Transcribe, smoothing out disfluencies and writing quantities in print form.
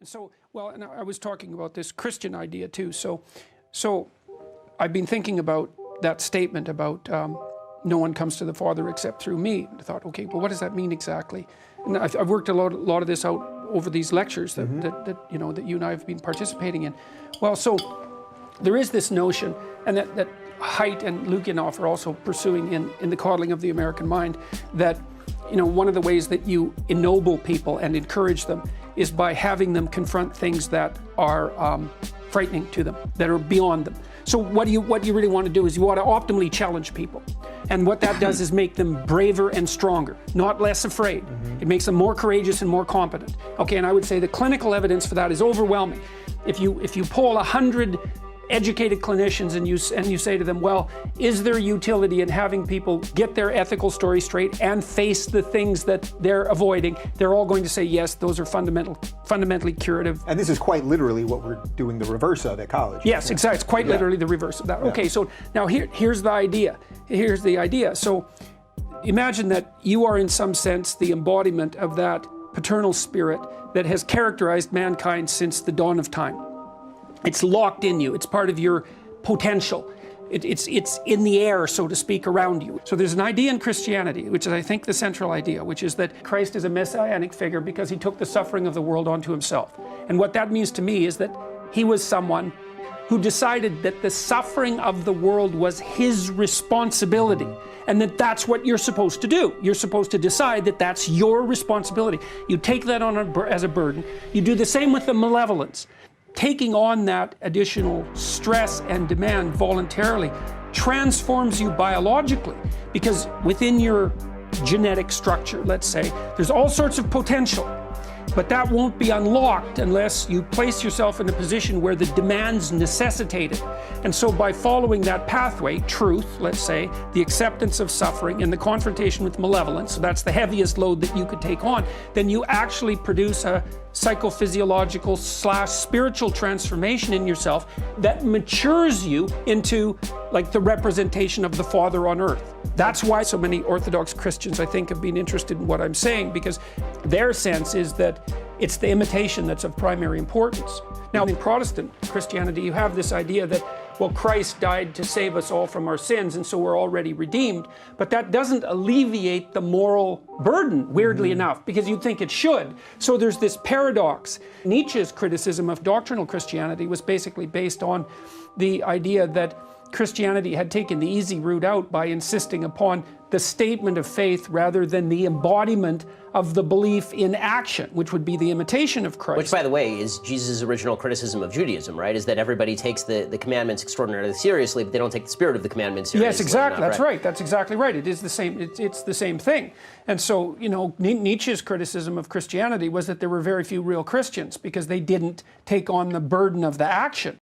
So, well, and I was talking about this Christian idea too. So I've been thinking about that statement about no one comes to the Father except through me. I thought, okay, well, what does that mean exactly? And I've worked a lot of this out over these lectures that you know that you and I have been participating in. Well, so there is this notion, and that Haidt and Lukianoff are also pursuing in the coddling of the American mind, that one of the ways that you ennoble people and encourage them is by having them confront things that are frightening to them, that are beyond them. So what you really want to do is you want to optimally challenge people. And what that does is make them braver and stronger, not less afraid. It makes them more courageous and more competent. Okay, and I would say the clinical evidence for that is overwhelming. If you poll 100 educated clinicians and you say to them, well, is there utility in having people get their ethical story straight and face the things that they're avoiding? They're all going to say yes, those are fundamentally curative. And this is quite literally what we're doing the reverse of at college. Yes, exactly. It's quite literally the reverse of that. Okay, so now here's the idea. Here's the idea. So imagine that you are in some sense the embodiment of that paternal spirit that has characterized mankind since the dawn of time. It's locked in you. It's part of your potential. It's in the air, so to speak, around you. So there's an idea in Christianity, which is, I think, the central idea, which is that Christ is a messianic figure because he took the suffering of the world onto himself. And what that means to me is that he was someone who decided that the suffering of the world was his responsibility, and that that's what you're supposed to do. You're supposed to decide that that's your responsibility. You take that on as a burden. You do the same with the malevolence. Taking on that additional stress and demand voluntarily transforms you biologically, because within your genetic structure, let's say, there's all sorts of potential, but that won't be unlocked unless you place yourself in a position where the demands necessitate it. And so by following that pathway, truth, let's say, the acceptance of suffering and the confrontation with malevolence, so that's the heaviest load that you could take on, then you actually produce a psychophysiological / spiritual transformation in yourself that matures you into like the representation of the Father on earth. That's why so many Orthodox Christians, I think, have been interested in what I'm saying, because their sense is that it's the imitation that's of primary importance. Now, in Protestant Christianity, you have this idea that, well, Christ died to save us all from our sins, and so we're already redeemed. But that doesn't alleviate the moral burden, weirdly enough, because you'd think it should. So there's this paradox. Nietzsche's criticism of doctrinal Christianity was basically based on the idea that Christianity had taken the easy route out by insisting upon the statement of faith rather than the embodiment of the belief in action, which would be the imitation of Christ. Which, by the way, is Jesus' original criticism of Judaism, right? Is that everybody takes the commandments extraordinarily seriously, but they don't take the spirit of the commandments seriously. Yes, exactly. That's right. That's exactly right. It is the same. It's the same thing. And so, Nietzsche's criticism of Christianity was that there were very few real Christians because they didn't take on the burden of the action.